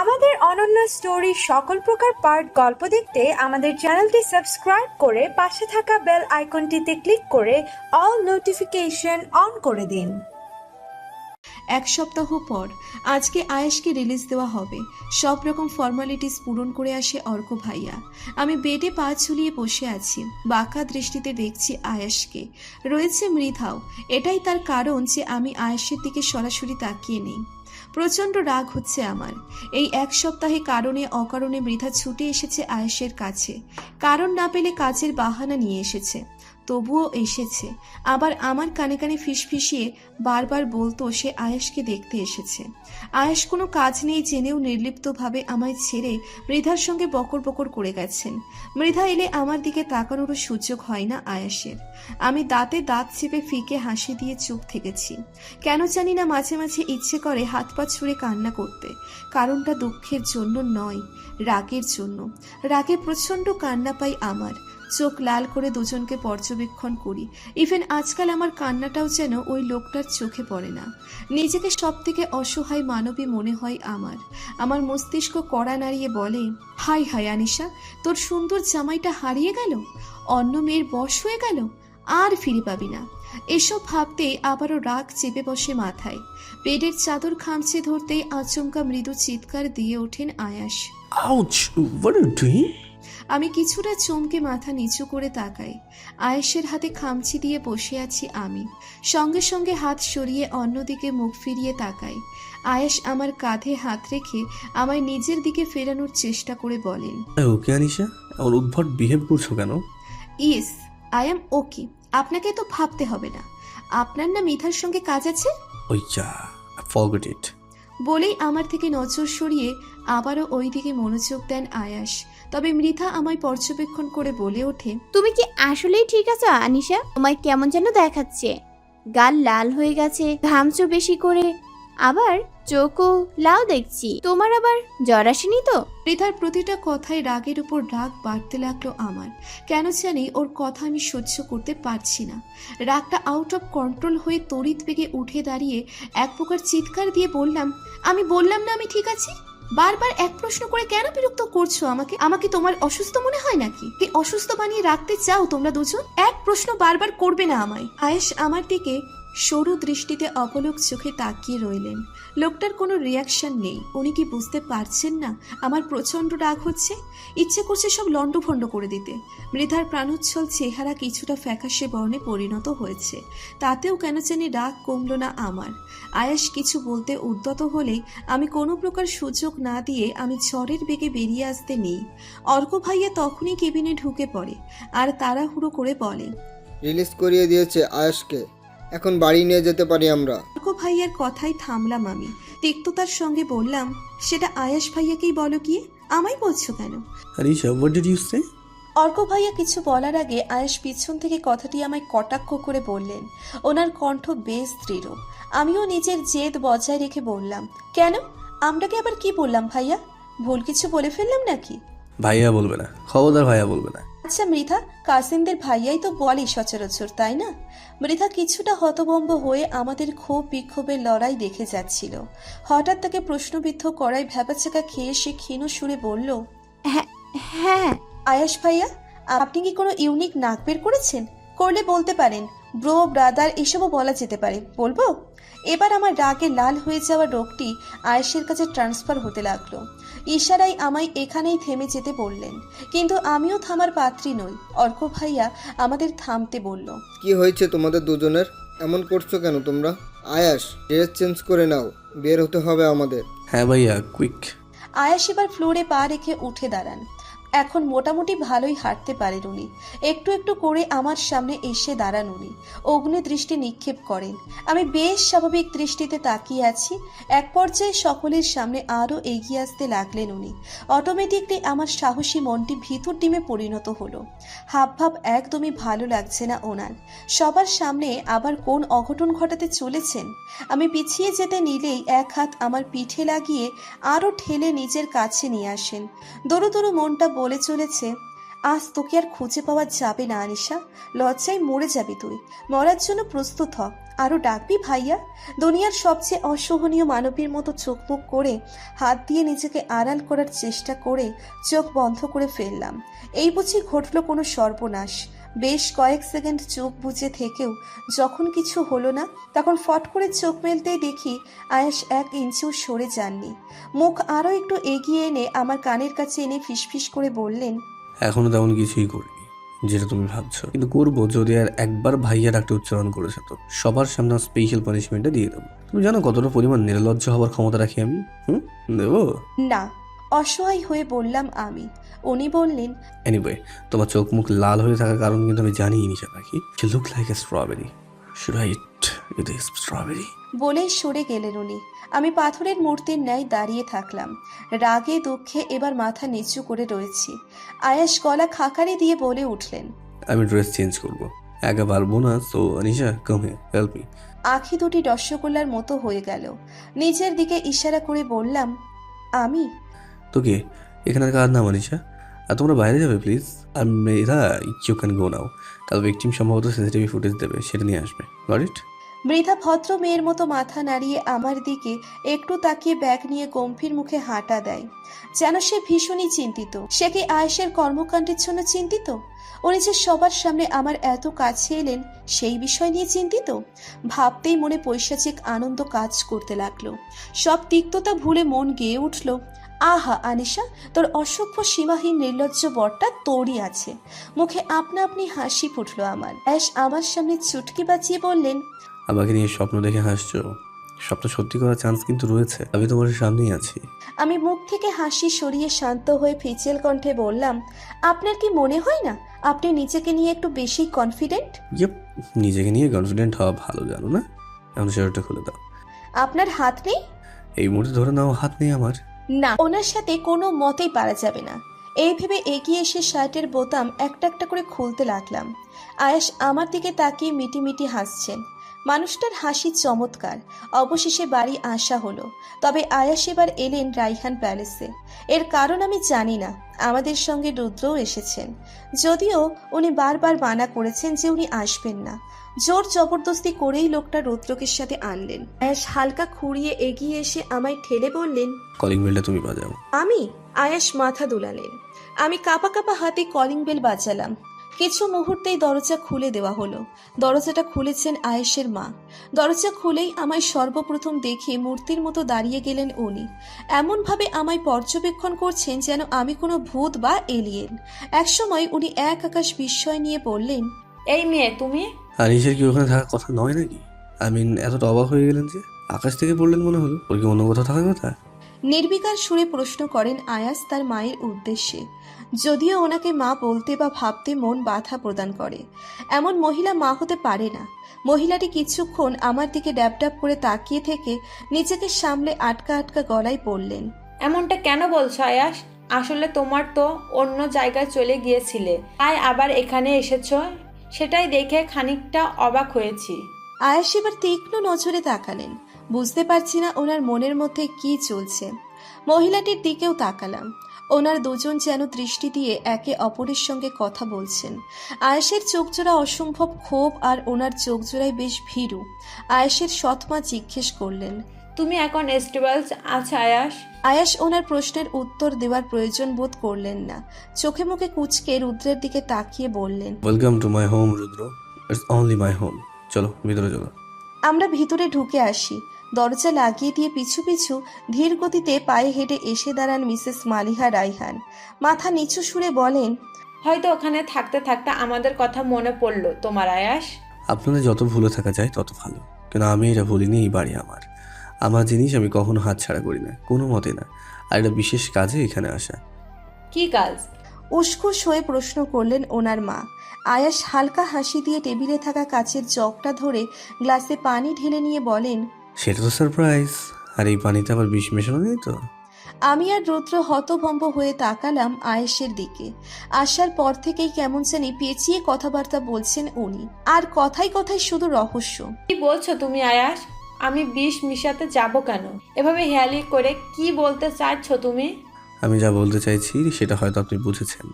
আমাদের অনন্য স্টোরি সকল প্রকার পার্ট গল্প দেখতে আমাদের চ্যানেলটি সাবস্ক্রাইব করে পাশে থাকা বেল আইকনটিতে ক্লিক করে অল নোটিফিকেশন অন করে দিন। এক সপ্তাহ পর আজকে আয়েশকে রিলিজ দেওয়া হবে। সব রকম ফর্মালিটিস পূরণ করে আসে অর্ক ভাইয়া। আমি বেডে পা ঝুলিয়ে বসে আছি, বাঁকা দৃষ্টিতে দেখছি আয়েশকে। রয়েছে মৃধাও। এটাই তার কারণ যে আমি আয়েশের দিকে সরাসরি তাকিয়ে নেই। প্রচণ্ড রাগ হচ্ছে আমার। এই এক সপ্তাহে কারণে অকারণে মৃধা ছুটে এসেছে আয়েশের কাছে। কারণ না পেলে কাজের বাহানা নিয়ে এসেছে, তবুও এসেছে। আবার আমার কানে কানে ফিসফিসিয়ে বারবার বলতো সে আয়েশকে দেখতে এসেছে। আয়েশ কোনো কাজ নেই জেনেও নির্লিপ্তভাবে আমায় ছেড়ে মৃধার সঙ্গে বকর বকর করে গেছেন। মৃধা এলে আমার দিকে তাকানোরও সুযোগ হয় না আয়েশের। আমি দাঁতে দাঁত চেপে ফিকে হাসি দিয়ে চুপ থেকেছি। কেন জানি না মাঝে মাঝে ইচ্ছে করে হাত পা ছুঁড়ে কান্না করতে। কারণটা দুঃখের জন্য নয়, রাগের জন্য। রাগে প্রচণ্ড কান্না পাই আমার। চোখ লাল করে দুজনকে পর্যবেক্ষণ করি। ইভেন আজকাল আমার কান্নাটাও যেন ওই লোকটার চোখে পড়ে না। নিজেকে সব থেকে অসহায় মানবী মনে হয় আমার। আমার মস্তিষ্ক কড়া নাড়িয়ে বলে, হাই হাই আনিশা, তোর সুন্দর জামাইটা হারিয়ে গেল, অন্য মেয়ের বশ হয়ে গেল, আর ফিরে পাবি না। এসব ভাবতেই আবারও রাগ চেপে বসে মাথায়। বেডের চাদর খামচে ধরতেই আচমকা মৃদু চিৎকার দিয়ে ওঠেন আয়াস। Ouch! What are you doing? আমি কিছুটা চমকে মাথা নিচু করে তাকাই। আয়েশের হাতে খামচি দিয়ে বসে আছি আমি। সঙ্গে সঙ্গে হাত সরিয়ে অন্যদিকে মুখ ফিরিয়ে তাকাই। আয়েশ আমার কাঁধে হাত রেখে আমায় নিজের দিকে ফেরানোর চেষ্টা করে বলেন, ওকে আনিশা, আমার উদ্ভট বিহেভ করছো কেন? ইস, আই এম ওকে। আপনাকে তো ভাবতে হবে না। আপনার না মিঠার সঙ্গে কাজ আছে? ওই যা, ফরগেট ইট। বলেই আমার থেকে নজর সরিয়ে আবারও ওই দিকে মনোযোগ দেন আয়াস। তবে মৃধা আমায় পর্যবেক্ষণ করে বলে ওঠে, তুমি কি আসলেই ঠিক আছো আনিশা? তোমায় কেমন যেন দেখাচ্ছে, গাল লাল হয়ে গেছে, ঘামছো বেশি করে, আবার চোখও লাল দেখছি। তোমার আবার জ্বর আসেনি তো? মৃধার প্রতিটা কথায় রাগের উপর রাগ বাড়তে লাগলো আমার। কেন জানি ওর কথা আমি সহ্য করতে পারছি না। রাগটা আউট অফ কন্ট্রোল হয়ে তড়িৎ বেগে উঠে দাঁড়িয়ে এক প্রকার চিৎকার দিয়ে বললাম, আমি বললাম না আমি ঠিক আছি? বারবার এক প্রশ্ন করে কেন বিরক্ত করছো আমাকে? আমাকে তোমার অসুস্থ মনে হয় নাকি? কি অসুস্থ বানিয়ে রাখতে চাও তোমরা দুজন? এক প্রশ্ন বারবার করবে না আমায়। আয়েশ আমার দিকে সরু দৃষ্টিতে অপলক চোখে তাকিয়ে রইলেন। লোকটার কোনো রিয়াকশন নেই। উনি কি বুঝতে পারছেন না আমার প্রচণ্ড রাগ হচ্ছে? ইচ্ছে করছে সব লণ্ডভণ্ড করে দিতে। মৃধার প্রাণোচ্ছল চেহারা কিছুটা ফ্যাকাশে বর্ণে পরিণত হয়েছে। তাতেও কেন জানি রাগ কমল না আমার। আয়েশ কিছু বলতে উদ্যত হলেই আমি কোনো প্রকার সুযোগ না দিয়ে আমি ঝড়ের বেগে বেরিয়ে আসতে নেই। অর্ক ভাইয়া তখনই কেবিনে ঢুকে পড়ে আর তাড়াহুড়ো করে বলে, রিলিজ করিয়ে দিয়েছে আয়েশকে, এখন বাড়ি নিয়ে যেতে পারি আমরা। অর্ক ভাইয়ার কথাই থামলাম আমি। তিক্ততার সঙ্গে বললাম, সেটা আয়াস ভাইয়াকেই বলো গিয়ে, আমায় বলছো কেন? Anisha, what did you say? Arka ভাইয়া কিছু বলার আগে আয়াস পিছন থেকে কথাটি আমায় কটাক্ষ করে বললেন। ওনার কণ্ঠ বেশ দৃঢ়। আমিও নিজের জেদ বজায় রেখে বললাম, কেন? আমরাকে আবার কি বললাম ভাইয়া? ভুল কিছু বলে ফেললাম নাকি? ভাইয়া বলবে না, খবরদার ভাইয়া বলবে না। আচ্ছা মৃধা, কাসিমদের ভাইয়াই তো বলে সচরাচর, তাই না? মৃধা কিছুটা হতভম্ব হয়ে আমাদের ক্ষোভ বিক্ষোভের লড়াই দেখে যাচ্ছিল। হঠাৎ তাকে প্রশ্নবিদ্ধ করায় ভ্যাবাচাকা খেয়ে সে ক্ষীণ সুরে বলল, হ্যাঁ হ্যাঁ। আয়াস ভাইয়া, আপনি কি কোনো ইউনিক নাক বের করেছেন? করলে বলতে পারেন, ব্রো ব্রাদার এসবও বলা যেতে পারে। বলবো? এবার আমার রাগে লাল হয়ে যাওয়া রোগটি আয়েশের কাছে ট্রান্সফার হতে লাগলো। ইশারায় আমায় এখানেই থেমে যেতে বললেন, কিন্তু আমিও থামার পাত্রী নই। অর্ক ভাইয়া আমাদের থামতে বলল। কি হয়েছে তোমাদের দুজনের? এমন করছো কেন তোমরা? আয়াশ, ড্রেস চেঞ্জ করে নাও, বের হতে হবে আমাদের। হ্যাঁ ভাইয়া, কুইক। আয়াস এবার ফ্লোরে পা রেখে উঠে দাঁড়ান। এখন মোটামুটি ভালোই হাঁটতে পারেন উনি। একটু একটু করে আমার সামনে এসে দাঁড়ান উনি। অগ্নি দৃষ্টি নিক্ষেপ করেন। আমি বেশ স্বাভাবিক দৃষ্টিতে তাকিয়ে আছি। এক পর্যায়ে সকলের সামনে আরও এগিয়ে আসতে লাগলেন উনি। অটোমেটিকলি আমার সাহসী মনটি ভিতর ডিমে পরিণত হলো। হাবভাব একদমই ভালো লাগছে না ওনার। সবার সামনে আবার কোন অঘটন ঘটাতে চলেছেন? আমি পিছিয়ে যেতে নিলেই এক হাত আমার পিঠে লাগিয়ে আরও ঠেলে নিজের কাছে নিয়ে আসেন। দরু দরু মনটা বলে চলেছে, আজ তোকে আর খুঁজে পাওয়া যাবে না আনিশা, লজ্জায় মরে যাবি তুই। মরার জন্য প্রস্তুত হ। আরও ডাকবি ভাইয়া? দুনিয়ার সবচেয়ে অসহনীয় মানবীর মতো চোখ মুখ করে হাত দিয়ে নিজেকে আড়াল করার চেষ্টা করে চোখ বন্ধ করে ফেললাম। এই বুঝি ঘটল কোনো সর্বনাশ। বেশ কয়েক সেকেন্ড চোখ বুজে থেকেও যখন কিছু হলো না, তখন ফট করে চোখ মেলতেই দেখি আয়াস 1 ইঞ্চিও সরে যাননি। মুখ আরও একটু এগিয়ে এনে আমার কানের কাছে এনে ফিসফিস করে বললেন, এখনো তেমন কিছুই করিনি যেটা তুমি ভাবছো, কিন্তু করবো যদি আর একবার ভাইয়া ডাকতে উচ্চারণ করেছে তো সবার সামনে স্পেশাল পানিশমেন্টটা দিয়ে দেবো। তুমি জানো কতটা পরিমাণ নির্লজ্জ হবার ক্ষমতা রাখি আমি? দেবো না। অসহায় হয়ে বললাম আমি। উনি বললেন, এনিওয়ে, তোমার চোখ মুখ লাল হয়ে থাকার কারণ কিন্তু আমি জানি নিশা পাখি। She look like a strawberry. Should I eat you this strawberry? বলেই সরে গেলেন উনি। আমি পাথরের মূর্তির ন্যায় দাঁড়িয়ে থাকলাম। রাগে দুঃখে এবার মাথা নিচু করে রয়েছি। আয়াস গলা খাকারি দিয়ে বলে উঠলেন, আমি ড্রেস চেঞ্জ করবো, একা পারবো না। So Anisha, come here, help me. আঁখি দুটি রসগোল্লার মতো হয়ে গেল। নিজের দিকে ইশারা করে বললাম, আমি? তোকে এখানে কার নাম আনিশা? আর তোমরা বাইরে যাবে প্লিজ। আর মেয়েরা ইউ ক্যান গো নাও। কাল ভিকটিম সম্ভবত সিসিটিভি ফুটেজ দেবে, সেটা নিয়ে আসবে। Got it? মৃধা ভদ্র মেয়ের মতো মাথা নাড়িয়ে আমার দিকে একটু তাকিয়ে ব্যাগ নিয়ে গম্ভীর মুখে হাঁটা দেয়, যেন সে ভীষণই চিন্তিত। সে কি আয়েশের কর্মকাণ্ডের জন্য চিন্তিত? উনি যে সবার সামনে আমার এত কাছে এলেন সেই বিষয় নিয়ে চিন্তিত? ভাবতেই মনে পৈশাচিক আনন্দ কাজ করতে লাগলো। সব তিক্ততা ভুলে মন গেয়ে উঠল, আহা আনিশা, তোর অসভ্য সীমাহীন নির্লজ্জ বরটা তোরই আছে। মুখে আপনা আপনি হাসি ফুটলো আমার। অ্যাশ আমার সামনে চুটকি বাজিয়ে বললেন, আমাকে নিয়ে স্বপ্ন দেখে হাসছো? স্বপ্ন সত্যি করার চান্স কিন্তু রয়েছে, আমি তোমার সামনেই আছি। আমি মুখ থেকে হাসি সরিয়ে শান্ত হয়ে ফিচেল কণ্ঠে বললাম, আপনার কি মনে হয় না আপনি নিজেকে নিয়ে একটু বেশি কনফিডেন্ট? ইয়েপ, নিজেকে নিয়ে কনফিডেন্ট হওয়া ভালো, জানো না? এখন শার্টটা খুলে দাও। আপনার হাত নেই? এই মুহূর্তে ধরে নাও হাত নেই আমার। না, ওনার সাথে কোনো মতেই পারা যাবে না। এই ভেবে এগিয়ে এসে শার্টের বোতাম একটা একটা করে খুলতে লাগলাম। আয়েশ আমার দিকে তাকিয়ে মিটি মিটি হাসছেন। মানুষটার হাসি চমৎকার। অবশেষে বাড়ি আসা হলো। তবে আয়াস এবার এলেন রাইহান প্যালেসে। এর কারণ আমি জানি না। আমাদের সঙ্গে রুদ্রও এসেছেন, যদিও উনি বারবার মানা করেছেন যে উনি আসবেন না। জোর জবরদস্তি করেই লোকটা রুদ্রকের সাথে আনলেন। আয়াস হালকা খুঁড়িয়ে এগিয়ে এসে আমায় ঠেলে বললেন, কলিং বেলটা তুমি বাজাও। আমি? আয়াস মাথা দুলালেন। আমি কাঁপা কাঁপা হাতে কলিং বেল বাজালাম। কিছু মুহূর্তেই দরজা খুলে দেওয়া হলো। দরজাটা খুলেছেন আয়েশের মা। দরজা খুলেই আমায় সর্বপ্রথম দেখে মূর্তির মতো দাঁড়িয়ে গেলেন উনি। এমনভাবে আমায় পর্যবেক্ষণ করছেন যেন আমি কোনো ভূত বা এলিয়েন। একসময় উনি এক আকাশ বিস্ময় নিয়ে বললেন, এই মেয়ে তুমি? আনিশার কি ওখানে থাকার কথা নয় নাকি? এতটা অবাক হয়ে গেলেন যে? আকাশ থেকে পড়লেন মনে হলো। ওর কি অন্য কোথাও থাকার কথা? নির্বিকার সুরে প্রশ্ন করেন আয়াস তার মায়ের উদ্দেশ্যে। যদিও ওনাকে মা বলতে বা ভাবতে মন বাধা প্রদান করে। এমন মহিলা মা হতে পারে না। মহিলাটি কিছুক্ষণ আমার দিকে ড্যাব ড্যাব করে তাকিয়ে থেকে নিজেকে সামলে আটকা আটকা গলায় বললেন, এমনটা কেন বলছো আয়াস? আসলে তোমার তো অন্য জায়গায় চলে গিয়েছিলে, তাই আবার এখানে এসেছো। সেটাই দেখে খানিকটা অবাক হয়েছি। আয়াস এবার তীক্ষ্ণ নজরে তাকালেন। বুঝতে পারছি না ওনার মনের মধ্যে কি চলছে। মহিলাটির দিকেও তাকালাম। ওনার দুজন যেন দৃষ্টি দিয়ে একে অপরের সঙ্গে কথা বলছেন। আয়েশের চোখজোড়া অসম্ভব ক্ষোভ আর ওনার চোখজোড়ায় বেশ ভীরু। আয়েশের সৎমা জিজ্ঞেস করলেন, তুমি এখন স্টেবল আছো আয়াস? আয়াস ওনার প্রশ্নের উত্তর দেওয়ার প্রয়োজন বোধ করলেন না। চোখে মুখে কুঁচকে রুদ্রের দিকে তাকিয়ে বললেন, welcome to my home Rudra, it's only my home. চলো ভিতরে চলো। আমরা ভিতরে ঢুকে আসি। দরজা লাগিয়ে দিয়ে পিছু পিছু ধীর গতিতে পায়ে হেঁটে এসে দাঁড়ান মিসেস মালিহা রাইহান। মাথা নিচু সুরে বলেন, হয়তো ওখানে থাকতে থাকতে আমাদের কথা মনে পড়লো তোমার আয়াস। আপনাদের যত ভুলে থাকা যায় তত ভালো, কিন্তু আমি এটা ভুলিনি। এই বাড়ি আমার, আমার জিনিস আমি কখনো হাত ছাড়া করি না, কোনো মতে না। আর এটা বিশেষ কাজে এখানে আসা। কি কাজ? উসখুস হয়ে প্রশ্ন করলেন ওনার মা। আয়াস হালকা হাসি দিয়ে টেবিলে থাকা কাচের জগটা ধরে গ্লাসে পানি ঢেলে নিয়ে বলেন, সেটা তো সারপ্রাইজ। আর এই পানিতে আবার বিষ মেশানো নেই তো? আমি আর রুদ্র হতভম্ব হয়ে তাকালাম আয়েশের দিকে। আসার পর থেকেই কেমন জানি পেঁচিয়ে কথাবার্তা বলছেন উনি। আর কথায় কথায় শুধু রহস্য। কি বলছো তুমি আয়াস? আমি বিষ মিশাতে যাব কেন? এভাবে হেয়ালি করে কি বলতে চাইছো তুমি? আমি যা বলতে চাইছি সেটা হয়তো আপনি বুঝেছেন,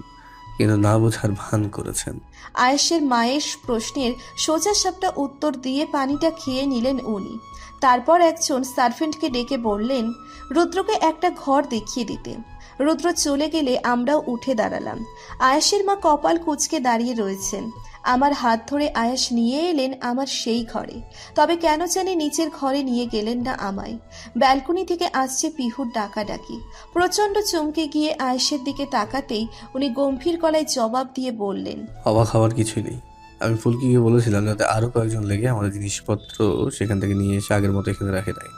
কিন্তু না বোঝার ভান করেছেন। আয়েশের মায়ের প্রশ্নের সোজা সাপটা উত্তর দিয়ে পানিটা খেয়ে নিলেন উনি। তারপর একজন সার্ভেন্টকে ডেকে বললেন রুদ্রকে একটা ঘর দেখিয়ে দিতে। রুদ্র চলে গেলে আমরাও উঠে দাঁড়ালাম। আয়েশের মা কপাল কুঁচকে দাঁড়িয়ে রয়েছেন। আমার হাত ধরে আয়েশ নিয়ে এলেন আমার সেই ঘরে। তবে কেন জানি নিচের ঘরে নিয়ে গেলেন না আমায়। ব্যালকনি থেকে আসছে পিহুর ডাকাডাকি। প্রচণ্ড চমকে গিয়ে আয়েশের দিকে তাকাতেই উনি গম্ভীর গলায় জবাব দিয়ে বললেন, অবাক হওয়ার কিছুই নেই। আমি ফুলকিকে বলেছিলাম যাতে আরও কয়েকজন লেগে আমাদের জিনিসপত্র সেখান থেকে নিয়ে এসে আগের মতো এখানে রেখে দেয়।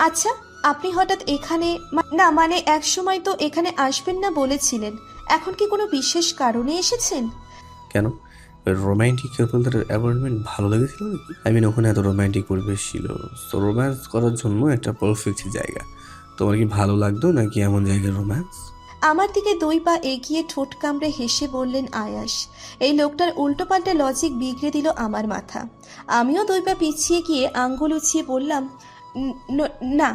আচ্ছা আপনি হঠাৎ এখানে না মানে একসময় তো এখানে আসবেন না বলেছিলেন, এখন কি কোনো বিশেষ কারণে এসেছেন? কেন, ওই রোম্যান্টিক কাপলদের অ্যাপার্টমেন্ট ভালো লেগেছিল নাকি? ওখানে এত রোম্যান্টিক পরিবেশ ছিল, তো রোম্যান্স করার জন্য একটা পারফেক্ট জায়গা। তোমার কি ভালো লাগতো নাকি এমন জায়গায় রোম্যান্স? আমার দিকে 2 পা এগিয়ে ঠোঁট কামড়ে হেসে বললেন আয়াস। এই লোকটার উল্টোপাল্টা লজিক বিগড়ে দিল আমার মাথা। আমিও 2 পা পিছিয়ে গিয়ে আঙ্গুল উঁচিয়ে বললাম, না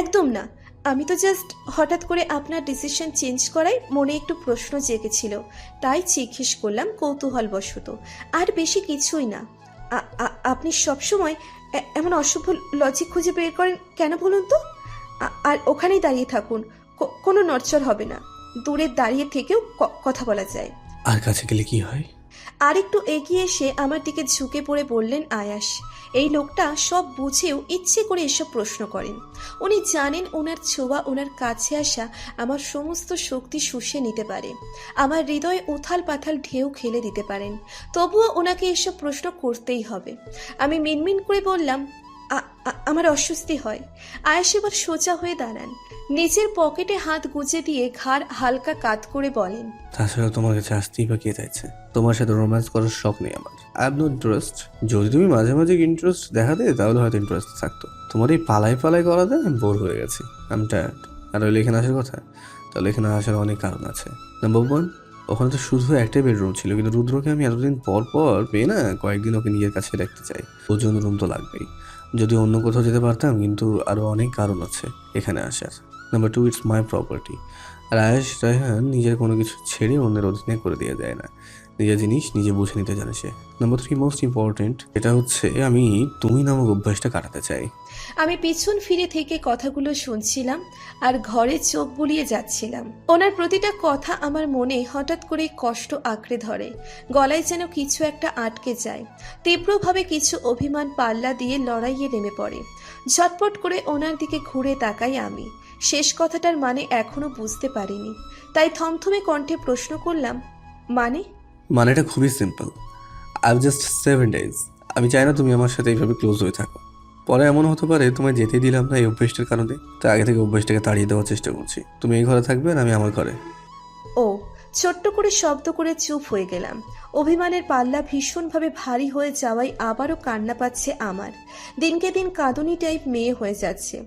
একদম না, আমি তো জাস্ট হঠাৎ করে আপনার ডিসিশন চেঞ্জ করায় মনে একটু প্রশ্ন জেগেছিল, তাই জিজ্ঞেস করলাম কৌতূহলবশত, আর বেশি কিছুই না। আপনি সবসময় এমন অশুভ লজিক খুঁজে বের করেন কেন বলুন তো? আর ওখানেই দাঁড়িয়ে থাকুন, কোনো নড়চড় হবে না, দূরে দাঁড়িয়ে থেকেও কথা বলা যায়। আর কাছে গেলে কি হয়? আর একটু এগিয়ে এসে আমার দিকে ঝুঁকে পড়ে বললেন আয়াস। এই লোকটা সব বুঝেও ইচ্ছে করে এসব প্রশ্ন করেন। উনি জানেন ওনার ছোঁয়া, ওনার কাছে আসা আমার সমস্ত শক্তি শুষে নিতে পারে, আমার হৃদয়ে উথাল পাথাল ঢেউ খেলে দিতে পারেন। তবুও ওনাকে এসব প্রশ্ন করতেই হবে। আমি মিনমিন করে বললাম, আমার অস্বস্তি হয়। আয়েশ এবার সোজা হয়ে দাঁড়ান, নিচের পকেটে হাত গুজে দিয়ে ঘাড় হালকা কাত করে বলেন, তাছাড়া তোমার কাছে আসতেই বা কে চাইছে? তোমার সাথে রোম্যান্স করার শখ নেই আমার। I have no interest. যদি তুমি মাঝে মাঝে ইন্টারেস্ট দেখাতে তাহলে হয়তো ইন্টারেস্ট থাকতো। তোমার এই পালাই করাতে আমি বোর হয়ে গেছি। I am tired. আর ওই এখানে আসার কথা, তাহলে এখানে আসার অনেক কারণ আছে। নাম্বার 1, ওখানে তো শুধু একটাই বেডরুম ছিল, কিন্তু রুদ্রকে আমি এতদিন পর পেয়ে না কয়েকদিন ওকে নিজের কাছে রাখতে চাই। ওর জন্য রুম তো লাগবেই। যদি অন্য কোথাও যেতে পারতাম, কিন্তু আরও অনেক কারণ আছে এখানে আসার। Number 2, it's my property. আর আয়েশ রায়হান নিজের কোনো কিছু ছেড়ে অন্যের অধীনে করে দিয়ে যায় না। নিজের জিনিস নিজে বুঝে নিতে জানে সে। নাম্বার 3, মোস্ট ইম্পর্টেন্ট, এটা হচ্ছে আমি তুমি নামক অভ্যাসটা কাটাতে চাই। আমি পিছন ফিরে থেকে কথাগুলো শুনছিলাম আর ঘরে চোখ বুলিয়ে যাচ্ছিলাম। ওনার প্রতিটা কথা আমার মনে হঠাৎ করে কষ্ট আঁকড়ে ধরে, গলায় যেন কিছু একটা আটকে যায়। তীব্রভাবে কিছু অভিমান পাল্লা দিয়ে লড়াইয়ে নেমে পড়ে। ঝটপট করে ওনার দিকে ঘুরে তাকাই আমি। শেষ কথাটার মানে এখনো বুঝতে পারিনি, তাই থমথমে কণ্ঠে প্রশ্ন করলাম, মানেটা খুবই simple. I have just 7 days। আমি চাই না তুমি আমার সাথে এইভাবে ক্লোজ হয়ে থাকো। পরে এমন হতে পারে তোমায় যেতে দিলাম না এই অভ্যেসটার কারণে, তাই আগে থেকে অভ্যেসটাকে তাড়িয়ে দেওয়ার চেষ্টা করছি। তুমি এই ঘরে থাকবে আর আমি আমার ঘরে। ও, ছোট্ট করে শব্দ করে চুপ হয়ে গেলাম। অভিমানের পাল্লা ভীষণভাবে ভারী হয়ে যাওয়ায় আবারও কান্না পাচ্ছে আমার। দিনকে দিন কাঁদুনি টাইপ মেয়ে হয়ে যাচ্ছে।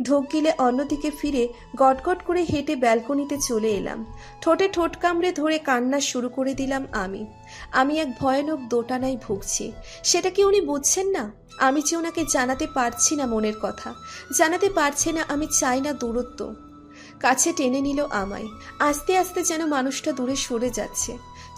ঢোক গিলে অন্যদিকে ফিরে গটগট করে হেঁটে ব্যালকনিতে চলে এলাম। ঠোঁটে ঠোঁট কামড়ে ধরে কান্না শুরু করে দিলাম আমি এক ভয়ানক দোটানায় ভুগছি। সেটা কি উনি বুঝছেন না? আমি যে ওনাকে জানাতে পারছি না মনের কথা, জানাতে পারছি না আমি চাই না দূরত্ব। কাছে টেনে নিল আমায়। আস্তে আস্তে যেন মানুষটা দূরে সরে যাচ্ছে।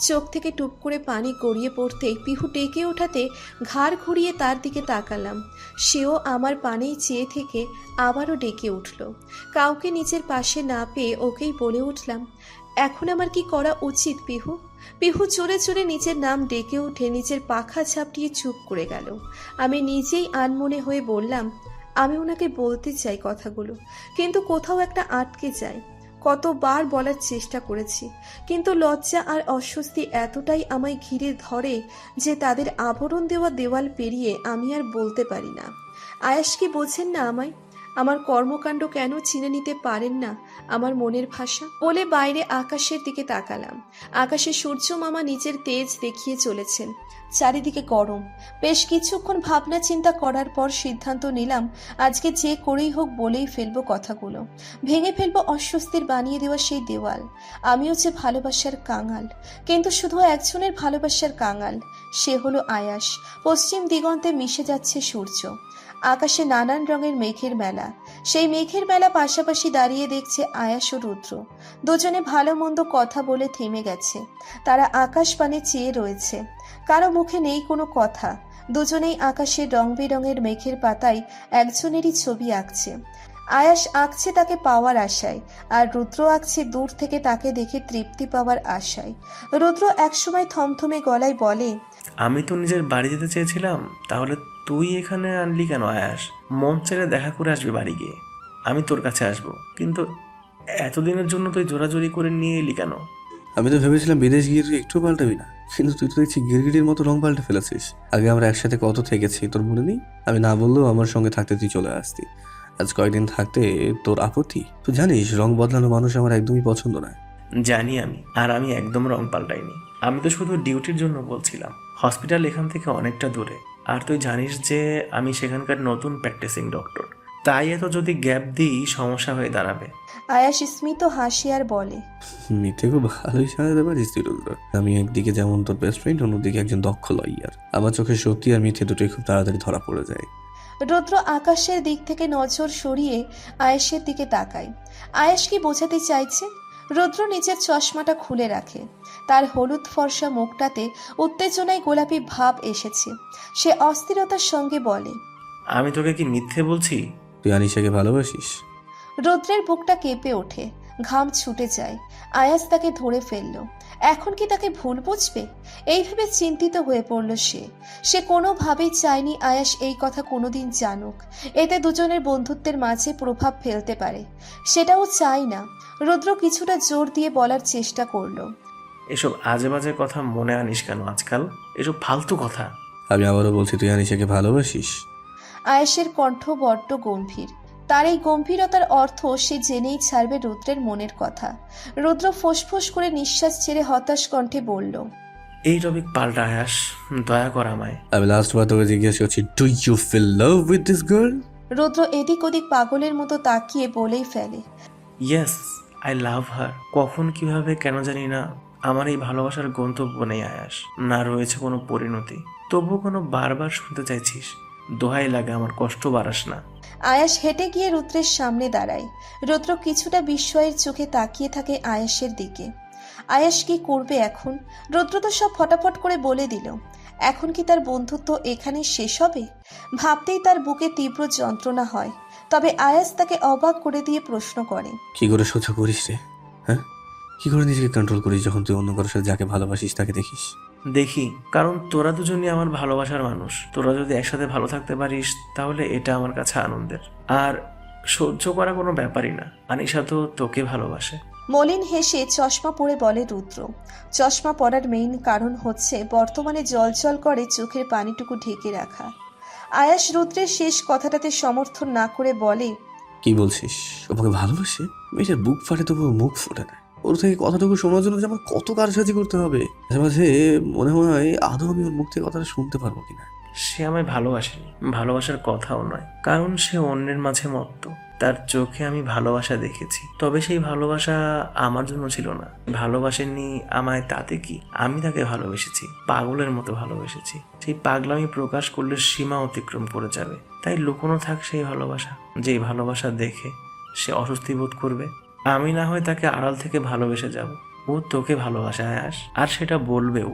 চোখ থেকে টুপ করে পানি গড়িয়ে পড়তেই পিহু ডেকে ওঠাতে ঘাড় ঘুরিয়ে তার দিকে তাকালাম। সেও আমার পানেই চেয়ে থেকে আবারও ডেকে উঠল। কাউকে নিজের পাশে না পেয়ে ওকেই বলে উঠলাম, এখন আমার কি করা উচিত পিহু? পিহু চড়ে চড়ে নিজের নাম ডেকে উঠে নিজের পাখা ঝাপটিয়ে চুপ করে গেল। আমি নিজেই আনমনে হয়ে বললাম, আমি ওনাকে বলতে চাই কথাগুলো, কিন্তু কোথাও একটা আটকে যায়। কতবার বলার চেষ্টা করেছি, কিন্তু লজ্জা আর অস্বস্তি এতটাই আমায় ঘিরে ধরে যে তাদের আবরণ দেওয়া দেওয়াল পেরিয়ে আমি আর বলতে পারি না। আয়াস কি বোঝেন না আমায়? আমার কর্মকাণ্ড কেন চিনে নিতে পারেন না আমার মনের ভাষা? বলে বাইরে আকাশের দিকে তাকালাম। আকাশে সূর্য মামা নিজের তেজ দেখিয়ে চলেছেন। চারিদিকে গরম। বেশ কিছুক্ষণ ভাবনা চিন্তা করার পর সিদ্ধান্ত নিলাম আজকে যে করেই হোক বলেই ফেলবো কথাগুলো, ভেঙে ফেলবো অস্বস্তির বানিয়ে দেওয়া সেই দেওয়াল। আমিও যে ভালোবাসার কাঙাল, কিন্তু শুধু একজনের ভালোবাসার কাঙাল, সে হলো আয়াস। পশ্চিম দিগন্তে মিশে যাচ্ছে সূর্য। আকাশে নানান রঙের মেঘের মেলা। সেই মেঘের মেলা পাশাপাশি দাঁড়িয়ে দেখছে আয়াস ও রুদ্র। দুজনে ভালো মন্দ কথা বলে থেমে গেছে। তারা আকাশ পানে চেয়ে রয়েছে। কারো মুখে নেই কোনো কথা। দুজনেই আকাশের রং বেরঙের মেঘের পাতায় একজনেরই ছবি আঁকছে। আয়াস আঁকছে তাকে পাওয়ার আশায়, আর রুদ্র আঁকছে দূর থেকে তাকে দেখে তৃপ্তি পাওয়ার আশায়। রুদ্র একসময় থমথমে গলায় বলে, আমি তো নিজের বাড়ি যেতে চেয়েছিলাম, তাহলে তুই এখানে আনলি কেন আয়াস? মন ছেড়ে দেখা করে আসবি বাড়ি গিয়ে, আমি তোর কাছে আসবো, কিন্তু এতদিনের জন্য তুই জোরাজোরি করে নিয়ে এলি কেন? আমি তো ভেবেছিলাম বিদেশ গিয়ে তুই একটু পাল্টাবি না, কিন্তু তুই তো দেখছি গিরগিটির মতো রং পাল্টে ফেলেছিস। আগে আমরা একসাথে কত থেকেছি তোর মনে নেই? আমি না বললেও আমার সঙ্গে থাকতে তুই চলে আসতি। আজ কয়েকদিন থাকতে তোর আপত্তি? তুই জানিস রং বদলানো মানুষ আমার একদমই পছন্দ নয়। জানি আমি, আর আমি একদম রং পাল্টাইনি। আমি তো শুধু ডিউটির জন্য বলছিলাম। হসপিটাল এখান থেকে অনেকটা দূরে, আর তুই জানিস যে আমি সেখানকার নতুন প্র্যাকটিসিং ডক্টর, তাই এত যদি গ্যাপ দিই সমস্যা হয়ে দাঁড়াবে। আয়াস স্মিত হাসি আর বলে, মিথ্যে খুব ভালোই সাজাতে পারিস তুই রুদ্র। আমি একদিকে যেমন তোর বেস্ট ফ্রেন্ড, অন্যদিকে একজন দক্ষ লয়ার। আমার চোখে সত্যি আর মিথ্যে দুটোই খুব তাড়াতাড়ি ধরা পড়ে যায়। রুদ্র আকাশের দিক থেকে নজর সরিয়ে আয়েশের দিকে তাকায়। আয়েশ কি বোঝাতে চাইছে? রুদ্র নিজের চশমাটা খুলে রাখে। তার হলুদ ফর্সা মুখটাতে উত্তেজনায় গোলাপি ভাব এসেছে। সে অস্থিরতার সঙ্গে বলে, আমি তোকে কি মিথ্যে বলছি? তুই আনিশাকে ভালোবাসিস? রুদ্রের বুকটা কেঁপে ওঠে, ঘাম ছুটে যায়। আয়াস তাকে ধরে ফেলল। এখন কি তাকে ভুল বুঝবে? এই ভেবে চিন্তিত হয়ে পড়ল সে। সে কোনোভাবেই চায়নি আয়াস এই কথা কোনোদিন জানুক। এতে দুজনের বন্ধুত্বের মাঝে প্রভাব ফেলতে পারে। সেটাও চাই না। রুদ্র কিছুটা জোর দিয়ে বলার চেষ্টা করলো, এসব আজে বাজে কথা মনে আনিস কেন আজকাল? এসব ফালতু কথা। আমি আবারও বলছি, তুই আনিশাকে ভালোবাসিস? আয়েশের কণ্ঠ বড্ড গম্ভীর। তার এই গম্ভীরতার অর্থ সে জেনেই ছাড়বে রুদ্রের মনের কথা। রুদ্র ফোঁস করে নিঃশ্বাস ছেড়ে হতাশ কণ্ঠে বলল, এই টপিক পাল্টা আয়াস, দয়া কর আমায়। আমি লাস্ট বার তোকে জিজ্ঞেস করছি, do you feel love with this girl? Rudra এদিক ওদিক পাগলের মতো তাকিয়ে বলেই ফেলে, ইয়েস, আই লাভ হার। কখন কিভাবে কেন জানি না আমার এই ভালোবাসার গন্তব্য নেই আয়াস, না রয়েছে কোনো পরিণতি। তবুও কোনো বারবার শুনতে চাইছিস? দোহাই লাগে, আমার কষ্ট বাড়াস না। আয়াস হেঁটে গিয়ে রুদ্রের সামনে দাঁড়ায়। রুদ্র কিছুটা বিস্ময়ের চোখে তাকিয়ে থাকে আয়াসের দিকে। আয়াস কি করবে এখন? রুদ্র তো সব ফটাফট করে বলে দিল। এখন কি তার বন্ধুত্ব এখানেই শেষ হবে? ভাবতেই তার বুকে তীব্র যন্ত্রণা হয়। তবে আয়াস তাকে অবাক করে দিয়ে প্রশ্ন করে, কি করে সহ্য করিস রে? হ্যাঁ, কি করে নিজেকে কন্ট্রোল করিস যখন তুই অন্য কারোর সাথে যাকে ভালোবাসিস তাকে দেখিস? দেখি, কারণ তোরা দুজনই আমার ভালোবাসার মানুষ। তোরা যদি একসাথে ভালো থাকতে পারিস তাহলে এটা আমার কাছে আনন্দের। আর সহ্য করা কোনো ব্যাপারই না। আনিশা তো তোকে ভালোবাসে। মলিন হেসে চশমা পরে বলে রুদ্র। চশমা পরার মেইন কারণ হচ্ছে বর্তমানে জল করে চোখের পানিটুকু ঢেকে রাখা। আয়াস রুদ্রের শেষ কথাটাতে সমর্থন না করে বলে, কি বলছিস? ওকে ভালোবাসে? মেয়েটার বুক ফাটে তবু মুখ ফোটে না। ওর থেকে কথাটুকু শোনার জন্য যে আমার কত কারসাজি করতে হবে। মাঝে মাঝে মনে হয় আদৌ আমি ওর মুখ থেকে কথাটা শুনতে পারবো কিনা। সে আমায় ভালোবাসেনি, ভালোবাসার কথাও নয়, কারণ সে অন্যের মাঝে মত্ত। তার চোখে আমি ভালোবাসা দেখেছি, তবে সেই ভালোবাসা আমার জন্য ছিল না। ভালোবাসেনি আমায় তাতে কি? আমি তাকে ভালোবেসেছি, পাগলের মতো ভালোবেসেছি। সেই পাগলামি প্রকাশ করলে সীমা অতিক্রম করে যাবে। তাই লুকোনো থাক সেই ভালোবাসা, যেই ভালোবাসা দেখে সে অস্বস্তি বোধ করবে। আমি না হয় তাকে আড়াল থেকে ভালোবেসে যাব। ও তোকে ভালোবাসে আয়াস, আর সেটা বলবেও।